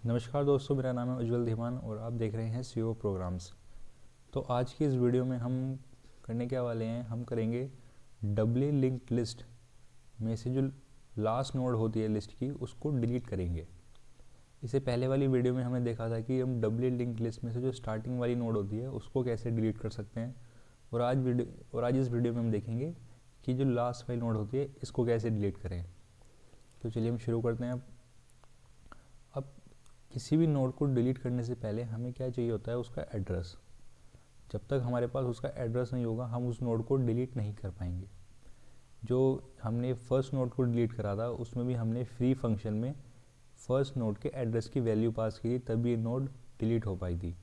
नमस्कार दोस्तों, मेरा नाम है उज्जवल धीमान और आप देख रहे हैं सीओ प्रोग्राम्स। तो आज की इस वीडियो में हम करने क्या वाले हैं, हम करेंगे डबली लिंक्ड लिस्ट में से जो लास्ट नोड होती है लिस्ट की उसको डिलीट करेंगे। इससे पहले वाली वीडियो में हमने देखा था कि हम डबली लिंक्ड लिस्ट में से जो स्टार्टिंग वाली नोड होती है उसको कैसे डिलीट कर सकते हैं। और आज इस वीडियो में हम देखेंगे कि जो लास्ट वाली नोड होती है इसको कैसे डिलीट करें। तो चलिए हम शुरू करते हैं। अब किसी भी नोड को डिलीट करने से पहले हमें क्या चाहिए होता है, उसका एड्रेस। जब तक हमारे पास उसका एड्रेस नहीं होगा हम उस नोड को डिलीट नहीं कर पाएंगे। जो हमने फर्स्ट नोड को डिलीट करा था उसमें भी हमने फ्री फंक्शन में फर्स्ट नोड के एड्रेस की वैल्यू पास की थी, तभी नोड डिलीट हो पाई थी।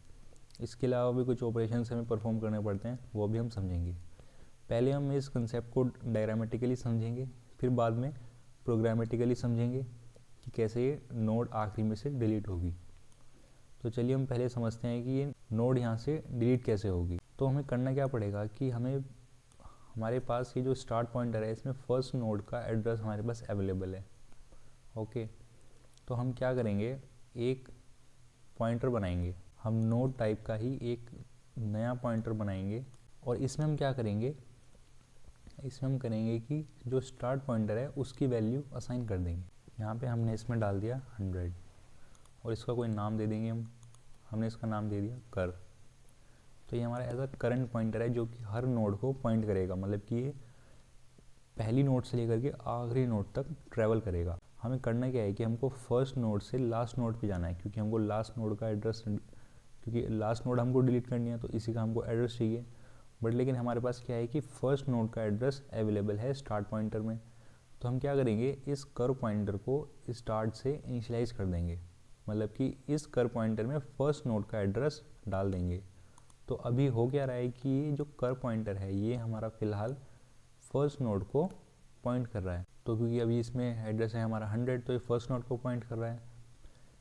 इसके अलावा भी कुछ ऑपरेशन हमें परफॉर्म करने पड़ते हैं, वो भी हम समझेंगे। पहले हम इस कंसेप्ट को डायग्रामेटिकली समझेंगे, फिर बाद में प्रोग्रामेटिकली समझेंगे कि कैसे ये नोड आखिरी में से डिलीट होगी। तो चलिए हम पहले समझते हैं कि ये नोड यहाँ से डिलीट कैसे होगी। तो हमें करना क्या पड़ेगा कि हमारे पास ये जो स्टार्ट पॉइंटर है इसमें फर्स्ट नोड का एड्रेस हमारे पास अवेलेबल है। ओके, तो हम क्या करेंगे, एक पॉइंटर बनाएंगे। हम नोड टाइप का ही एक नया पॉइंटर बनाएंगे और इसमें हम क्या करेंगे, इसमें हम करेंगे कि जो स्टार्ट पॉइंटर है उसकी वैल्यू असाइन कर देंगे। यहाँ पे हमने इसमें डाल दिया 100 और इसका कोई नाम दे देंगे हमने इसका नाम दे दिया कर। तो ये हमारा ऐसा करंट पॉइंटर है जो कि हर नोड को पॉइंट करेगा, मतलब कि ये पहली नोड से लेकर के आखिरी नोड तक ट्रैवल करेगा। हमें करना क्या है कि हमको फर्स्ट नोड से लास्ट नोड पे जाना है, क्योंकि हमको लास्ट नोड का एड्रेस, क्योंकि लास्ट नोड हमको डिलीट करनी है तो इसी का हमको एड्रेस चाहिए। बट लेकिन हमारे पास क्या है कि फर्स्ट नोड का एड्रेस अवेलेबल है स्टार्ट पॉइंटर में। तो हम क्या करेंगे, इस कर पॉइंटर को स्टार्ट से इनिशियलाइज कर देंगे, मतलब कि इस कर पॉइंटर में फर्स्ट नोड का एड्रेस डाल देंगे। तो अभी हो क्या रहा है कि ये जो कर पॉइंटर है ये हमारा फ़िलहाल फर्स्ट नोड को पॉइंट कर रहा है। तो क्योंकि अभी इसमें एड्रेस है हमारा 100 तो ये फर्स्ट नोड को पॉइंट कर रहा है।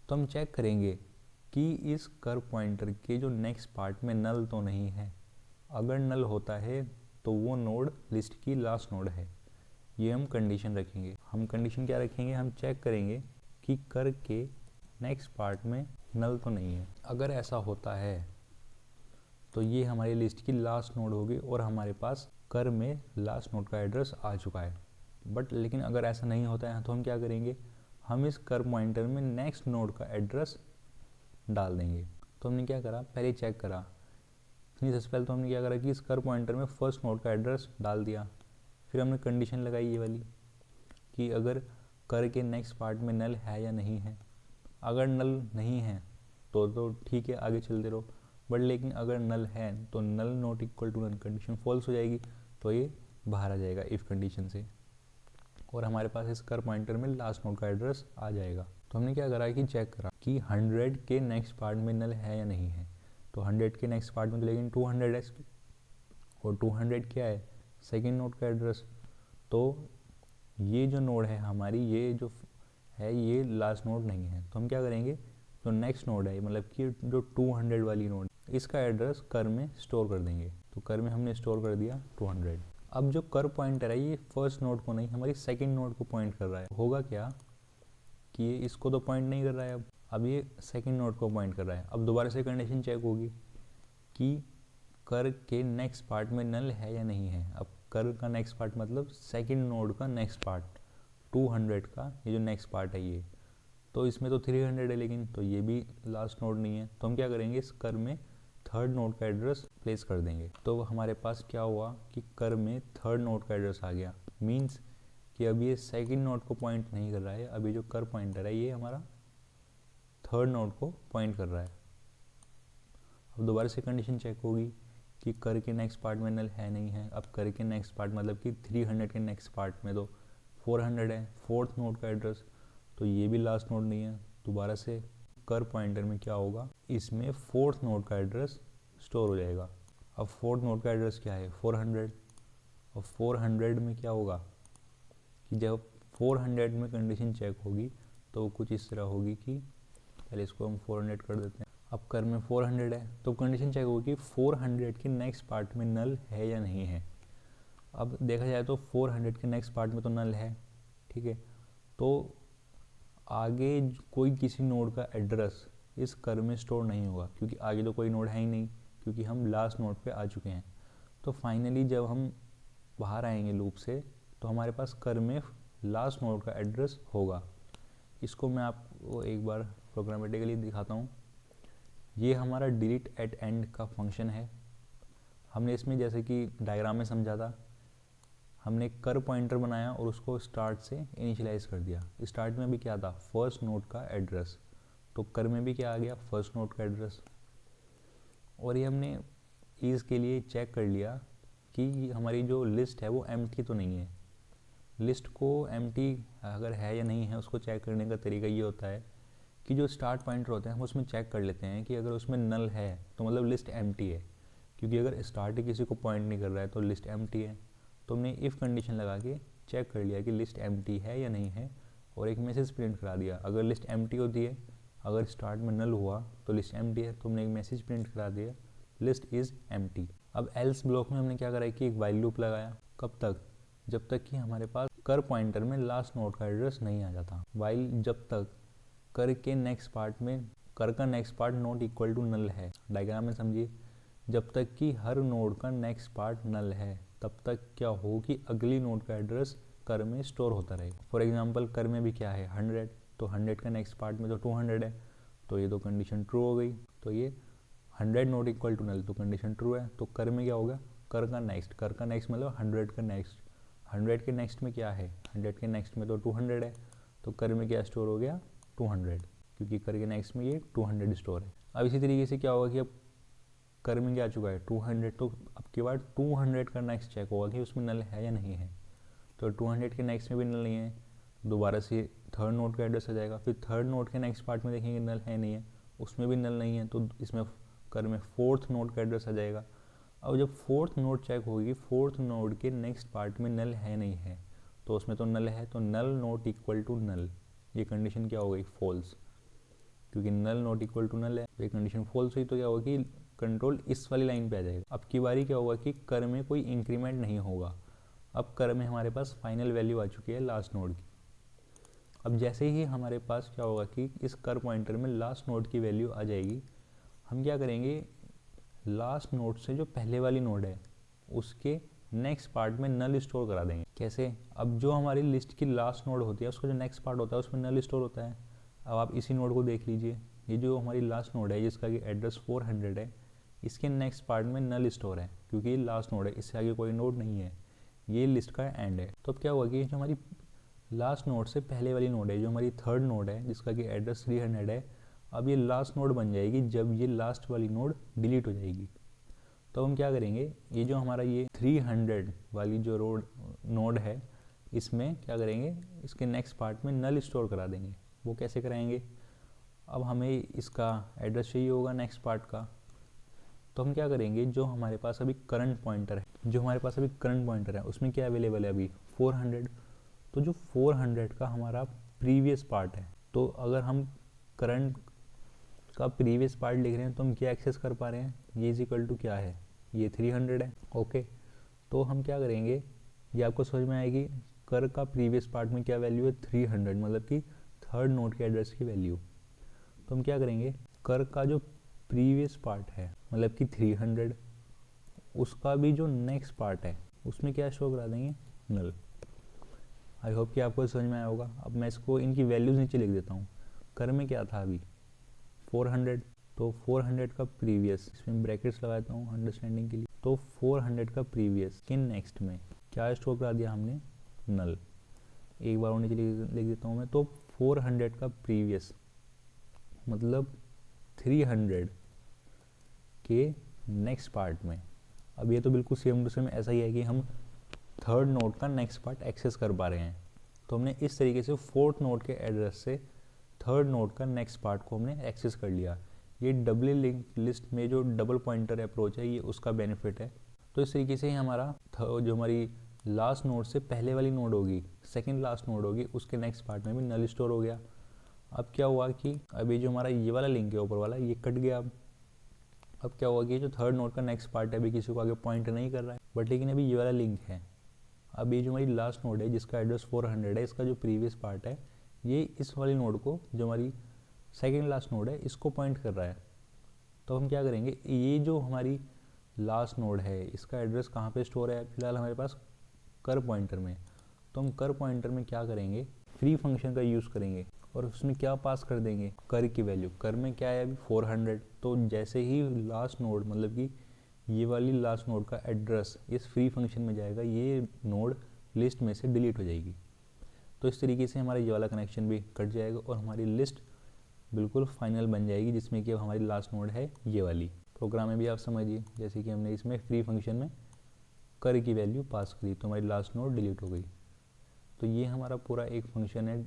तो हम चेक करेंगे कि इस कर पॉइंटर के जो नेक्स्ट पार्ट में नल तो नहीं है। अगर नल होता है तो वो नोड लिस्ट की लास्ट नोड है। ये हम कंडीशन रखेंगे। हम कंडीशन क्या रखेंगे, हम चेक करेंगे कि कर के नेक्स्ट पार्ट में नल तो नहीं है। अगर ऐसा होता है तो ये हमारी लिस्ट की लास्ट नोड होगी और हमारे पास कर में लास्ट नोड का एड्रेस आ चुका है। बट लेकिन अगर ऐसा नहीं होता है तो हम क्या करेंगे, हम इस कर पॉइंटर में नेक्स्ट नोड का एड्रेस डाल देंगे। तो हमने क्या करा, पहले चेक करा। सबसे पहले तो हमने क्या करा कि इस कर पॉइंटर में फर्स्ट नोड का एड्रेस डाल दिया। फिर हमने कंडीशन लगाई ये वाली कि अगर कर के नेक्स्ट पार्ट में नल है या नहीं है। अगर नल नहीं है तो ठीक है, आगे चलते रहो। बट लेकिन अगर नल है तो null not equal to null condition false हो जाएगी, तो ये बाहर आ जाएगा इफ़ कंडीशन से और हमारे पास इस कर पॉइंटर में लास्ट नोड का एड्रेस आ जाएगा। तो हमने क्या करा कि चेक करा कि 100 के नेक्स्ट पार्ट में नल है या नहीं है। तो 100 के नेक्स्ट पार्ट में तो लेकिन 200 है और 200 क्या है, सेकेंड नोड का एड्रेस। तो ये जो नोड है हमारी, ये जो है ये लास्ट नोड नहीं है। तो हम क्या करेंगे, जो नेक्स्ट नोड है मतलब कि जो 200 वाली नोड, इसका एड्रेस कर में स्टोर कर देंगे। तो कर में हमने स्टोर कर दिया 200। अब जो कर पॉइंटर है ये फर्स्ट नोड को नहीं, हमारी सेकंड नोड को पॉइंट कर रहा है। होगा क्या कि ये इसको तो पॉइंट नहीं कर रहा है, अब ये सेकंड नोड को पॉइंट कर रहा है। अब दोबारा से कंडीशन चेक होगी कि कर के नेक्स्ट पार्ट में नल है या नहीं है। अब कर का नेक्स्ट पार्ट मतलब सेकंड नोड का नेक्स्ट पार्ट, 200 का ये जो नेक्स्ट पार्ट है ये, तो इसमें तो 300 है लेकिन, तो ये भी लास्ट नोड नहीं है। तो हम क्या करेंगे, इस कर में थर्ड नोड का एड्रेस प्लेस कर देंगे। तो हमारे पास क्या हुआ कि कर में थर्ड नोड का एड्रेस आ गया। मीन्स कि अब ये सेकंड नोड को पॉइंट नहीं कर रहा है, अभी जो कर पॉइंटर है ये हमारा थर्ड नोड को पॉइंट कर रहा है। अब दोबारा से कंडीशन चेक होगी कि कर के नेक्स्ट पार्ट में नल है नहीं है। अब कर के नेक्स्ट पार्ट मतलब कि 300 के नेक्स्ट पार्ट में तो 400 है, फोर्थ नोड का एड्रेस, तो ये भी लास्ट नोड नहीं है। दोबारा से कर पॉइंटर में क्या होगा, इसमें फोर्थ नोड का एड्रेस स्टोर हो जाएगा। अब फोर्थ नोड का एड्रेस क्या है, 400। और 400 में क्या होगा कि जब 400 में कंडीशन चेक होगी तो कुछ इस तरह होगी कि पहले इसको हम 400 कर देते हैं। अब कर में 400 है तो कंडीशन चेक होगी 400 के नेक्स्ट पार्ट में नल है या नहीं है। अब देखा जाए तो 400 के नेक्स्ट पार्ट में तो नल है, ठीक है। तो आगे कोई किसी नोड का एड्रेस इस कर में स्टोर नहीं होगा, क्योंकि आगे तो कोई नोड है ही नहीं, क्योंकि हम लास्ट नोड पे आ चुके हैं। तो फाइनली जब हम बाहर आएंगे लूप से, तो हमारे पास कर में लास्ट नोड का एड्रेस होगा। इसको मैं आपको एक बार प्रोग्रामेटिकली दिखाता हूँ। ये हमारा डिलीट एट एंड का फंक्शन है। हमने इसमें जैसे कि डायग्राम में समझा था, हमने कर पॉइंटर बनाया और उसको स्टार्ट से इनिशियलाइज कर दिया। स्टार्ट में भी क्या था, फर्स्ट नोड का एड्रेस, तो कर में भी क्या आ गया, फर्स्ट नोड का एड्रेस। और ये हमने ईज़ के लिए चेक कर लिया कि हमारी जो लिस्ट है वो एम्प्टी तो नहीं है। लिस्ट को एम्प्टी अगर है या नहीं है, उसको चेक करने का तरीका ये होता है कि जो स्टार्ट पॉइंटर होते हैं हम उसमें चेक कर लेते हैं कि अगर उसमें नल है तो मतलब लिस्ट एम्प्टी है, क्योंकि अगर स्टार्ट ही किसी को पॉइंट नहीं कर रहा है तो लिस्ट एम्प्टी है। तो हमने इफ़ कंडीशन लगा के चेक कर लिया कि लिस्ट एम्प्टी है या नहीं है, और एक मैसेज प्रिंट करा दिया। अगर लिस्ट एम्प्टी होती है, अगर स्टार्ट में नल हुआ तो लिस्ट एम्प्टी है, तो हमने एक मैसेज प्रिंट करा दिया, लिस्ट इज़ एम्प्टी। अब एल्स ब्लॉक में हमने क्या करा कि एक वाइल लूप लगाया। कब तक, जब तक कि हमारे पास कर पॉइंटर में लास्ट नोड का एड्रेस नहीं आ जाता। वाइल जब तक कर के नेक्स्ट पार्ट में कर का next part not equal to null है, डायग्राम में समझिए, जब तक कि हर नोड का नेक्स्ट पार्ट नल है तब तक क्या हो कि अगली नोड का एड्रेस कर में स्टोर होता रहे। फॉर एग्जांपल कर में भी क्या है 100, तो 100 का नेक्स्ट पार्ट में तो 200 है, तो ये तो कंडीशन ट्रू हो गई। तो ये 100 नॉट इक्वल टू नल, तो कंडीशन ट्रू है। तो कर में क्या होगा, कर का नेक्स्ट मतलब 100 का नेक्स्ट, 100 के नेक्स्ट में क्या है, 100 के नेक्स्ट में तो 200 है, तो कर में क्या स्टोर हो गया 200, क्योंकि कर के नेक्स्ट में ये 200 स्टोर है। अब इसी तरीके से क्या होगा कि अब कर में क्या आ चुका है 200, तो अब के बाद 200 का नेक्स्ट चेक होगा कि उसमें नल है या नहीं है। तो 200 के नेक्स्ट में भी नल नहीं है, दोबारा से थर्ड नोड का एड्रेस आ जाएगा। फिर थर्ड नोड के नेक्स्ट पार्ट में देखेंगे नल है नहीं है, उसमें भी नल नहीं है, तो इसमें कर में फोर्थ नोड का एड्रेस आ जाएगा। अब जब फोर्थ नोड चेक होगी, फोर्थ नोड के नेक्स्ट पार्ट में नल है नहीं है, तो उसमें तो नल है, तो नल नॉट इक्वल टू नल, ये कंडीशन क्या हो गई, फॉल्स, क्योंकि नल नॉट इक्वल टू नल है, ये कंडीशन फॉल्स हुई। तो क्या होगा कि कंट्रोल इस वाली लाइन पे आ जाएगा। अब की बारी क्या होगा कि कर में कोई इंक्रीमेंट नहीं होगा। अब कर में हमारे पास फाइनल वैल्यू आ चुकी है लास्ट नोड की। अब जैसे ही हमारे पास क्या होगा कि इस कर पॉइंटर में लास्ट नोड की वैल्यू आ जाएगी, हम क्या करेंगे, लास्ट नोड से जो पहले वाली नोड है उसके नेक्स्ट पार्ट में नल स्टोर करा देंगे। कैसे, अब जो हमारी लिस्ट की लास्ट नोड होती है उसका जो नेक्स्ट पार्ट होता है उसमें नल स्टोर होता है। अब आप इसी नोड को देख लीजिए, ये जो हमारी लास्ट नोड है जिसका कि एड्रेस 400 है, इसके नेक्स्ट पार्ट में नल स्टोर है, क्योंकि ये लास्ट नोड है, इससे आगे कोई नोड नहीं है, ये लिस्ट का एंड है। तो अब क्या हुआ कि जो हमारी लास्ट नोड से पहले वाली नोड है, जो हमारी थर्ड नोड है जिसका कि एड्रेस 300 है, अब ये लास्ट नोड बन जाएगी जब ये लास्ट वाली नोड डिलीट हो जाएगी। तो हम क्या करेंगे, ये जो हमारा ये 300 वाली जो नोड है, इसमें क्या करेंगे, इसके नेक्स्ट पार्ट में नल स्टोर करा देंगे। वो कैसे कराएंगे, अब हमें इसका एड्रेस चाहिए होगा नेक्स्ट पार्ट का, तो हम क्या करेंगे, जो हमारे पास अभी करंट पॉइंटर है, उसमें क्या अवेलेबल है अभी 400, तो जो 400 का हमारा प्रीवियस पार्ट है, तो अगर हम करंट का प्रीवियस पार्ट लिख रहे हैं तो हम क्या एक्सेस कर पा रहे हैं, ये इज इक्वल टू क्या है, ये 300 है। ओके, तो हम क्या करेंगे, ये आपको समझ में आएगी, कर का प्रीवियस पार्ट में क्या वैल्यू है 300, मतलब कि थर्ड नोड के एड्रेस की वैल्यू। तो हम क्या करेंगे, कर का जो प्रीवियस पार्ट है मतलब कि 300, उसका भी जो नेक्स्ट पार्ट है उसमें क्या शो करा देंगे, नल। आई होप कि आपको समझ में आया होगा। अब मैं इसको इनकी वैल्यूज़ नीचे लिख देता हूँ। कर में क्या था अभी 400, तो 400 का प्रीवियस, इसमें ब्रैकेट्स लगा देता हूँ अंडरस्टैंडिंग के लिए, तो 400 का प्रीवियस के नेक्स्ट में क्या स्टोर करा दिया हमने, नल। एक बार और नीचे लिख देता हूँ मैं, तो 400 का प्रीवियस मतलब 300 के नेक्स्ट पार्ट में। अब ये तो बिल्कुल सेम टू सेम ऐसा ही है कि हम थर्ड नोड का नेक्स्ट पार्ट एक्सेस कर पा रहे हैं, तो हमने इस तरीके से फोर्थ नोड के एड्रेस से थर्ड नोड का नेक्स्ट पार्ट को हमने एक्सेस कर लिया। ये डबल लिंक लिस्ट में जो डबल पॉइंटर अप्रोच है, ये उसका बेनिफिट है। तो इस तरीके से ही हमारा जो हमारी लास्ट नोड से पहले वाली नोड होगी, सेकंड लास्ट नोड होगी, उसके नेक्स्ट पार्ट में भी नल स्टोर हो गया। अब क्या हुआ कि अभी जो हमारा ये वाला लिंक है ऊपर वाला, ये कट गया। अब क्या हुआ कि जो थर्ड नोड का नेक्स्ट पार्ट है अभी किसी को आगे पॉइंट नहीं कर रहा है, बट लेकिन अभी ये वाला लिंक है। अब ये जो हमारी लास्ट नोड है जिसका एड्रेस 400 है, इसका जो प्रीवियस पार्ट है ये इस वाली नोड को, जो हमारी सेकेंड लास्ट नोड है, इसको पॉइंट कर रहा है। तो हम क्या करेंगे, ये जो हमारी लास्ट नोड है इसका एड्रेस कहाँ पे स्टोर है, फिलहाल हमारे पास कर पॉइंटर में। तो हम कर पॉइंटर में क्या करेंगे, फ्री फंक्शन का यूज़ करेंगे और उसमें क्या पास कर देंगे, कर की वैल्यू। कर में क्या है अभी 400, तो जैसे ही लास्ट नोड मतलब कि ये वाली लास्ट नोड का एड्रेस इस फ्री फंक्शन में जाएगा, ये नोड लिस्ट में से डिलीट हो जाएगी। तो इस तरीके से हमारा ये वाला कनेक्शन भी कट जाएगा और हमारी लिस्ट बिल्कुल फाइनल बन जाएगी, जिसमें कि अब हमारी लास्ट नोड है ये वाली। प्रोग्राम में भी आप समझिए, जैसे कि हमने इसमें फ्री फंक्शन में कर की वैल्यू पास करी तो हमारी लास्ट नोड डिलीट हो गई। तो ये हमारा पूरा एक फंक्शन है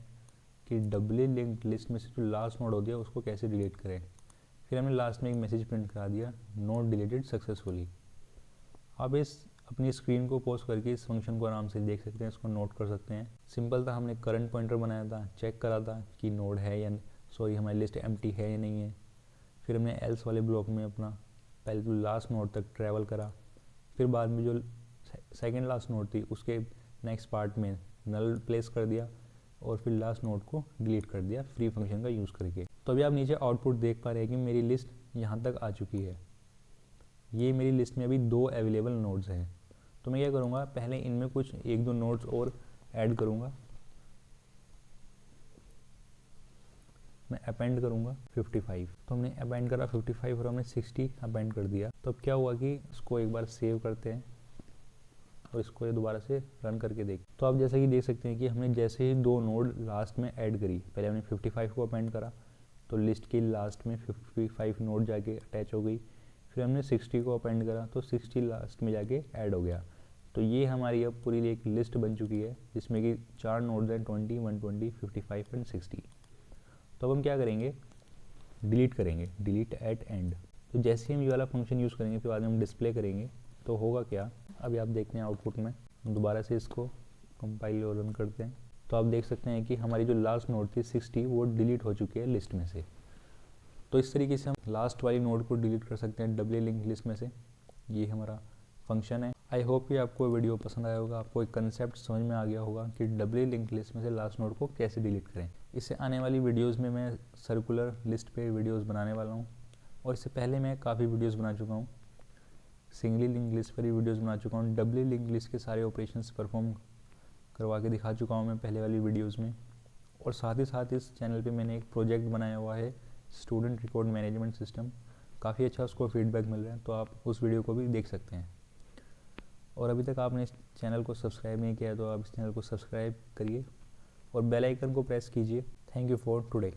कि डबली लिंक्ड लिस्ट में से जो लास्ट नोड होती है उसको कैसे डिलीट करें। फिर हमने लास्ट में एक मैसेज प्रिंट करा दिया, नोड डिलीटेड सक्सेसफुली। आप इस अपनी स्क्रीन को पॉज करके इस फंक्शन को आराम से देख सकते हैं, इसको नोट कर सकते हैं। सिंपल था, हमने करंट पॉइंटर बनाया था, चेक करा था कि नोड है या सॉरी हमारी लिस्ट एम्प्टी है या नहीं है। फिर हमने एल्स वाले ब्लॉक में अपना पहले तो लास्ट नोड तक ट्रैवल करा, फिर बाद में जो सेकेंड लास्ट नोड थी उसके नेक्स्ट पार्ट में नल प्लेस कर दिया और फिर लास्ट नोड को डिलीट कर दिया फ्री फंक्शन का यूज़ करके। तो अभी आप नीचे आउटपुट देख पा रहे हैं कि मेरी लिस्ट यहाँ तक आ चुकी है। ये मेरी लिस्ट में अभी 2 अवेलेबल नोड्स हैं। तो मैं क्या करूँगा, पहले इनमें कुछ 1-2 नोड्स और ऐड करूँगा। मैं अपेंड करूँगा 55। तो हमने अपेंड करा 55 और हमने 60 अपेंड कर दिया। तो अब क्या हुआ कि इसको एक बार सेव करते हैं और इसको ये दोबारा से रन करके देख। तो आप जैसा कि देख सकते हैं कि हमने जैसे ही 2 नोड लास्ट में ऐड करी, पहले हमने 55 को अपेंड करा तो लिस्ट की लास्ट में 55 नोड जाके अटैच हो गई। फिर हमने 60 को अपेंड करा तो 60 लास्ट में जाके ऐड हो गया। तो ये हमारी अब पूरी एक लिस्ट बन चुकी है जिसमें कि 4 नोड्स हैं, 20, 120, 55 एंड 60। तो अब हम क्या करेंगे, डिलीट करेंगे, डिलीट एट एंड। तो जैसे ही हम ये वाला फंक्शन यूज़ करेंगे फिर बाद में हम डिस्प्ले करेंगे तो होगा क्या, अभी आप देखते हैं आउटपुट में। हम दोबारा से इसको कंपाइल और रन करते हैं तो आप देख सकते हैं कि हमारी जो लास्ट नोड थी 60 वो डिलीट हो चुकी है लिस्ट में से। तो इस तरीके से हम लास्ट वाली नोड को डिलीट कर सकते हैं डबली लिंक लिस्ट में से। ये हमारा फंक्शन है। आई होप कि आपको वीडियो पसंद आया होगा, आपको एक कंसेप्ट समझ में आ गया होगा कि डबली लिंक लिस्ट में से लास्ट नोड को कैसे डिलीट करें। इससे आने वाली वीडियोस में मैं सर्कुलर लिस्ट पे वीडियोस बनाने वाला हूँ और इससे पहले मैं काफ़ी वीडियोस बना चुका हूँ। सिंगली लिंक लिस्ट पर ही वीडियोस बना चुका हूँ, डबली लिंक लिस्ट के सारे ऑपरेशंस परफॉर्म करवा के दिखा चुका हूँ मैं पहले वाली वीडियोस में। और साथ ही साथ इस चैनल पे मैंने एक प्रोजेक्ट बनाया हुआ है, स्टूडेंट रिकॉर्ड मैनेजमेंट सिस्टम। काफ़ी अच्छा उसको फीडबैक मिल रहा है, तो आप उस वीडियो को भी देख सकते हैं। और अभी तक आपने इस चैनल को सब्सक्राइब नहीं किया तो आप इस चैनल को सब्सक्राइब करिए और बेल आइकन को प्रेस कीजिए। Thank you for today.